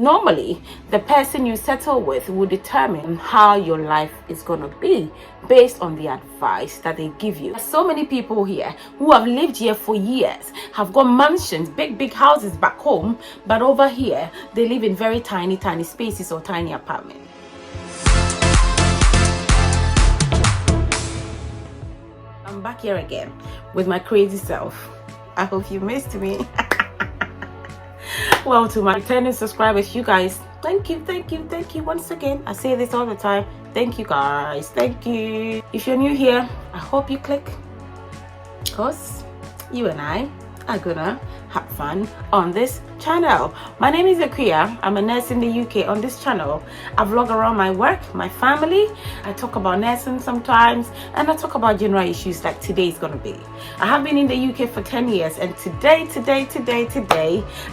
normally the person you settle with will determine how your life is going to be based on the advice that they give you. So many people here who have lived here for years have got mansions, big houses back home, but over here they live in very tiny spaces or tiny apartments. I'm back here again with my crazy self. I hope you missed me. Well, to my returning subscribers, you guys, thank you once again. I say this all the time. Thank you guys, thank you. If you're new here, I hope you click, because you and I are gonna have fun on this channel. My name is Akuya. I'm a nurse in the UK. On this channel I vlog around my work, my family. I talk about nursing sometimes, and I talk about general issues like today is gonna be. I have been in the UK for 10 years, and today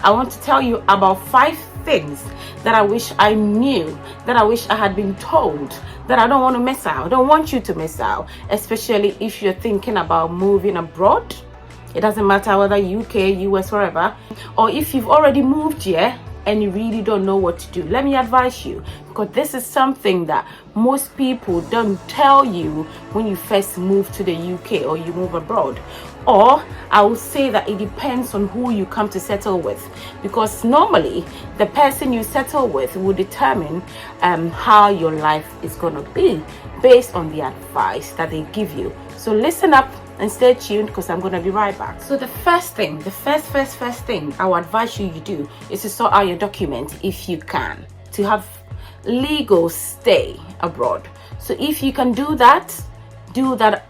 I want to tell you about 5 things that I wish I knew, that I wish I had been told, that I don't want to miss out. I don't want you to miss out, especially if you're thinking about moving abroad. It doesn't matter whether UK, US, wherever, or if you've already moved here and you really don't know what to do. Let me advise you, because this is something that most people don't tell you when you first move to the UK or you move abroad. Or I would say that it depends on who you come to settle with, because normally the person you settle with will determine how your life is going to be based on the advice that they give you. So listen up and stay tuned, because I'm going to be right back. So the first thing, the first thing I would advise you do is to sort out your documents if you can, to have legal stay abroad. So if you can do that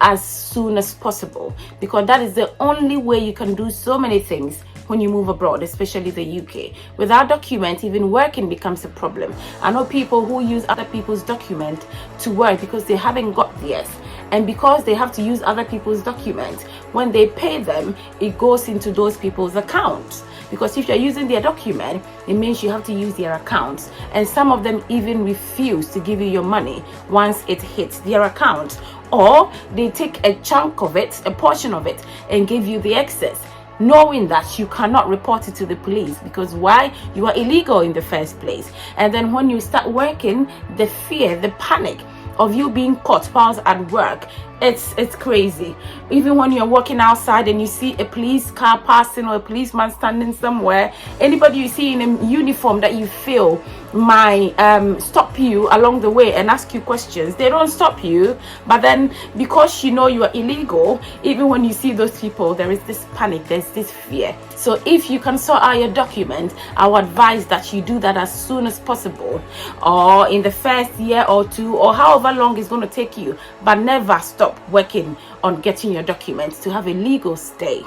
as soon as possible, because that is the only way you can do so many things when you move abroad, especially the UK. Without documents, even working becomes a problem. I know people who use other people's documents to work because they haven't got theirs. And because they have to use other people's documents, when they pay them, it goes into those people's accounts. Because if you're using their document, it means you have to use their accounts. And some of them even refuse to give you your money once it hits their account. Or they take a chunk of it, a portion of it, and give you the excess, knowing that you cannot report it to the police, because why? You are illegal in the first place. And then when you start working, the fear, the panic of you being caught whilst at work, it's crazy. Even when you're walking outside and you see a police car passing or a policeman standing somewhere, anybody you see in a uniform that you feel might stop you along the way and ask you questions, they don't stop you. But then because you know you are illegal, even when you see those people, there is this panic, there's this fear. So if you can sort out your documents, I would advise that you do that as soon as possible, or in the first year or 2, or however long it's going to take you, but never stop working on getting your documents to have a legal stay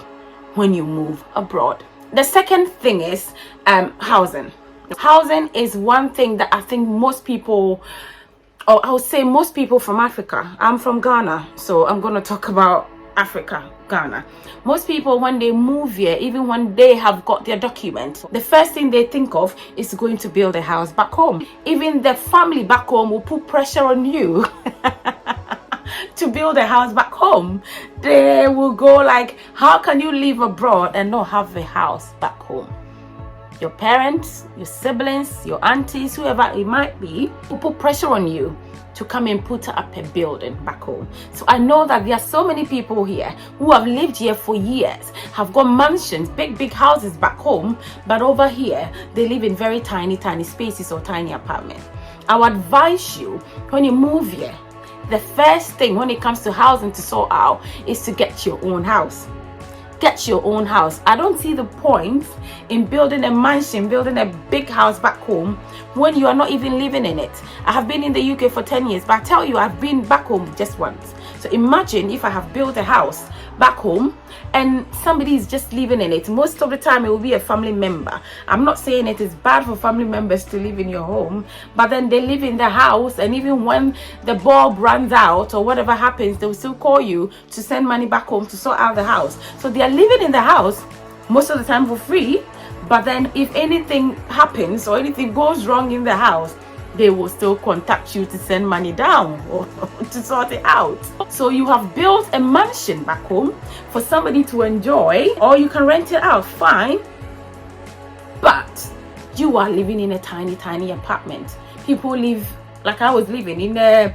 when you move abroad. The second thing is housing. Housing is one thing that I think most people, or I would say most people from Africa. I'm from Ghana, so I'm going to talk about Africa, Ghana. Most people, when they move here, even when they have got their documents, the first thing they think of is going to build a house back home. Even the family back home will put pressure on you to build a house back home. They will go like, how can you live abroad and not have a house back home? Your parents, your siblings, your aunties, whoever it might be, will put pressure on you to come and put up a building back home. So I know that there are so many people here who have lived here for years, have got mansions, big houses back home, but over here they live in very tiny spaces or tiny apartments. I would advise you, when you move here, the first thing when it comes to housing to sort out is to get your own house. Get your own house. I don't see the point in building a mansion, building a big house back home when you are not even living in it. I have been in the UK for 10 years, but I tell you, I've been back home just once. So imagine if I have built a house back home and somebody is just living in it. Most of the time it will be a family member. I'm not saying it is bad for family members to live in your home, but then they live in the house, and even when the bulb runs out or whatever happens, they will still call you to send money back home to sort out the house. So they are living in the house most of the time for free, but then if anything happens or anything goes wrong in the house, they will still contact you to send money down or to sort it out. So you have built a mansion back home for somebody to enjoy, or you can rent it out, fine. But You are living in a tiny apartment. People live like I was living in a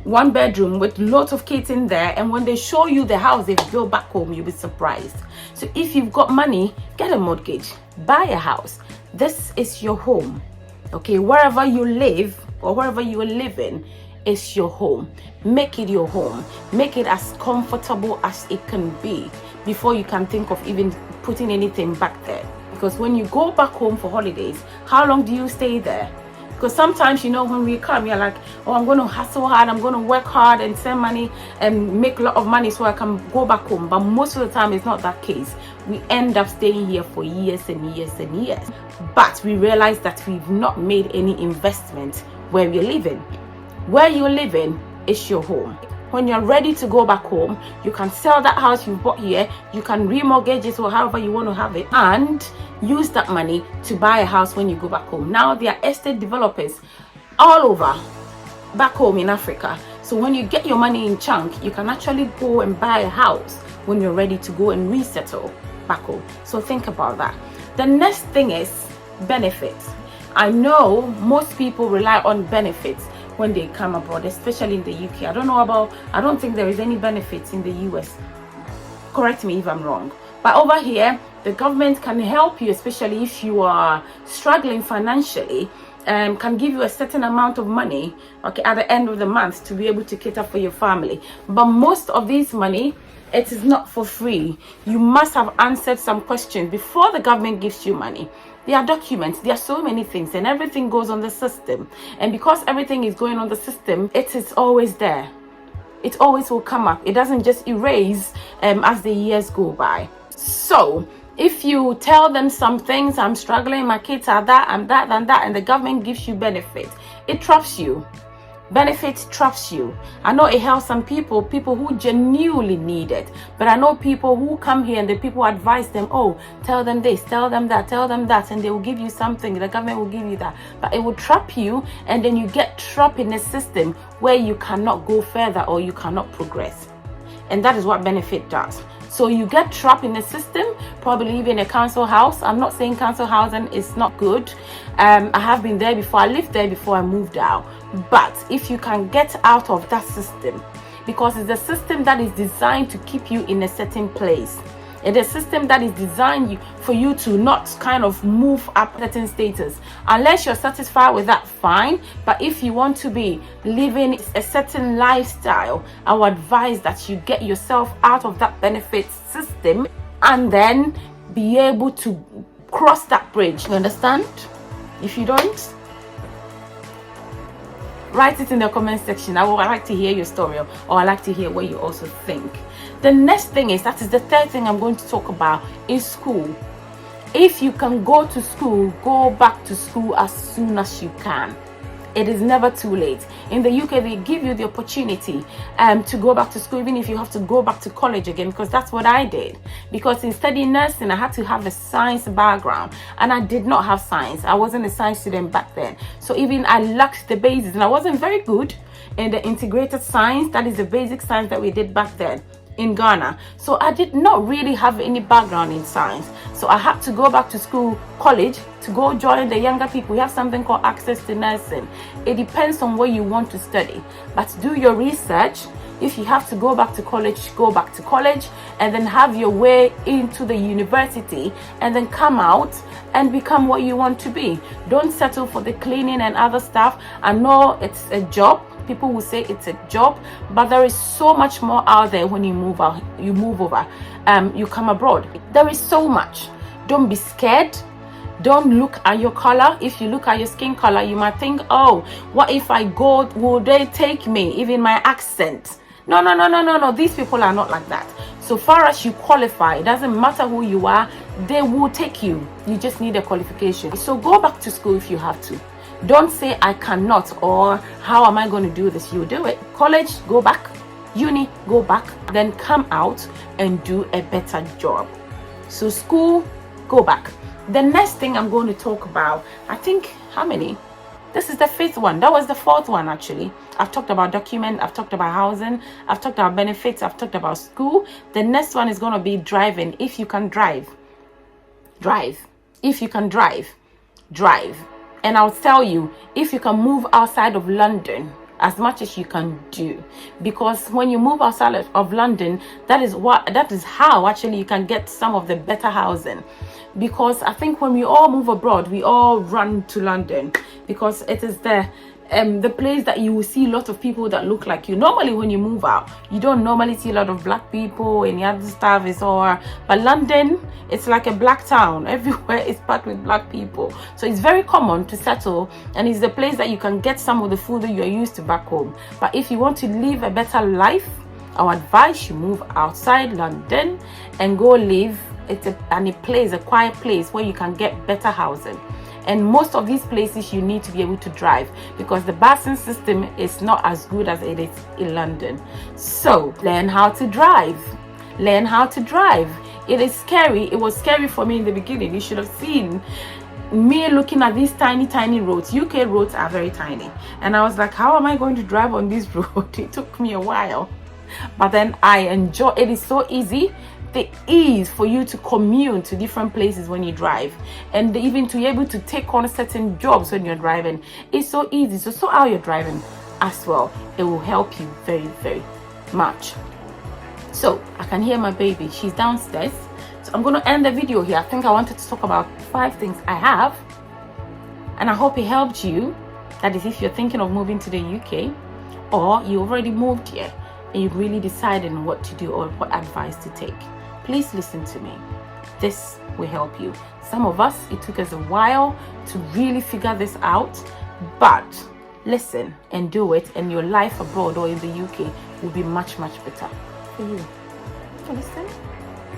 1-bedroom with lots of kids in there, and when they show you the house they've built back home, you'll be surprised. So if you've got money, get a mortgage, buy a house. This is your home. Okay, wherever you live or wherever you are living is your home. Make it your home. Make it as comfortable as it can be before you can think of even putting anything back there. Because when you go back home for holidays, how long do you stay there? Because sometimes, you know, when we come, you're like, oh, I'm going to hustle hard, I'm going to work hard and send money and make a lot of money so I can go back home. But most of the time, it's not that case. We end up staying here for years and years and years. But we realize that we've not made any investment where we're living. Where you're living is your home. When you're ready to go back home, you can sell that house you bought here, you can remortgage it or however you want to have it, and use that money to buy a house when you go back home. Now there are estate developers all over back home in Africa. So when you get your money in chunk, you can actually go and buy a house when you're ready to go and resettle back home. So think about that. The next thing is benefits. I know most people rely on benefits when they come abroad, especially in the UK. I don't think there is any benefits in the US. Correct me if I'm wrong. But over here, the government can help you, especially if you are struggling financially, can give you a certain amount of money, okay, at the end of the month to be able to cater for your family. But most of this money, it is not for free. You must have answered some questions before the government gives you money. There are documents, there are so many things, and everything goes on the system. And because everything is going on the system, it is always there. It always will come up. It doesn't just erase as the years go by. So if you tell them some things, I'm struggling, my kids are that, I'm that, and that, and the government gives you benefit, it traps you. Benefits traps you. I know it helps some people who genuinely need it, but I know people who come here and the people advise them, oh, tell them this, tell them that, and they will give you something, the government will give you that, but it will trap you, and then you get trapped in a system where you cannot go further or you cannot progress. And that is what benefit does. So you get trapped in a system, probably live in a council house. I'm not saying council housing is not good. I have been there before. I lived there before I moved out. But if you can get out of that system, because it's a system that is designed to keep you in a certain place. It's a system that is designed for you to not kind of move up certain status. Unless you're satisfied with that, fine. But if you want to be living a certain lifestyle, I would advise that you get yourself out of that benefit system and then be able to cross that bridge. You understand? If you don't, write it in the comment section. I would like to hear your story, or I'd like to hear what you also think. The next thing is, that is the third thing I'm going to talk about, is school. If you can go to school, go back to school as soon as you can. It is never too late. In the UK, they give you the opportunity to go back to school, even if you have to go back to college again, because that's what I did. Because in studying nursing, I had to have a science background, and I did not have science. I wasn't a science student back then. So even I lacked the basis, and I wasn't very good in the integrated science. That is the basic science that we did back then in Ghana. So I did not really have any background in science. So I had to go back to school, college, to go join the younger people. We have something called access to nursing. It depends on what you want to study, but do your research. If you have to go back to college, go back to college, and then have your way into the university, and then come out and become what you want to be. Don't settle for the cleaning and other stuff. I know it's a job. People will say it's a job, but there is so much more out there when you move out, you come abroad. There is so much. Don't be scared. Don't look at your color. If you look at your skin color, you might think, oh, what if I go, will they take me? Even my accent. No. These people are not like that. So far as you qualify, it doesn't matter who you are, they will take you. You just need a qualification. So go back to school if you have to. Don't say I cannot, or how am I going to do this? You do it. College, go back. Uni, go back. Then come out and do a better job. So school, go back. The next thing I'm going to talk about, I think, how many? This is the fifth one. That was the fourth one, actually. I've talked about document, I've talked about housing, I've talked about benefits, I've talked about school. The next one is going to be driving. If you can drive, drive. If you can drive, drive. And I'll tell you, if you can move outside of London, as much as you can do, because when you move outside of London, that is how actually you can get some of the better housing. Because I think when we all move abroad, we all run to London because it is the place that you will see a lot of people that look like you. Normally when you move out, you don't normally see a lot of black people, any other stuff is all, but London, it's like a black town. Everywhere is packed with black people, so it's very common to settle, and it's the place that you can get some of the food that you're used to back home. But if you want to live a better life, I would advise you move outside London and go live a quiet place where you can get better housing. And most of these places you need to be able to drive, because the busing system is not as good as it is in London. So learn how to drive. Learn how to drive. It is scary. It was scary for me in the beginning. You should have seen me looking at these tiny roads. UK roads are very tiny, and I was like, how am I going to drive on this road? It took me a while, but then I enjoy it. Is so easy. The ease for you to commute to different places when you drive, and even to be able to take on certain jobs when you're driving, it's so easy. So how you're driving as well, it will help you very, very much. So I can hear my baby, she's downstairs, so I'm going to end the video here. I think I wanted to talk about 5 things I have, and I hope it helped you. That is, if you're thinking of moving to the UK, or you already moved here and you're really deciding what to do or what advice to take. Please listen to me. This will help you. Some of us, it took us a while to really figure this out, but listen and do it, and your life abroad or in the UK will be much, much better for you. Listen.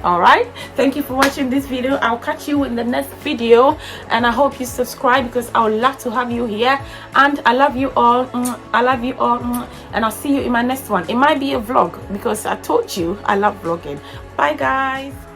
All right, thank you for watching this video. I'll catch you in the next video, and I hope you subscribe, because I would love to have you here. And I love you all. I love you all, and I'll see you in my next one. It might be a vlog, because I told you I love vlogging. Bye guys.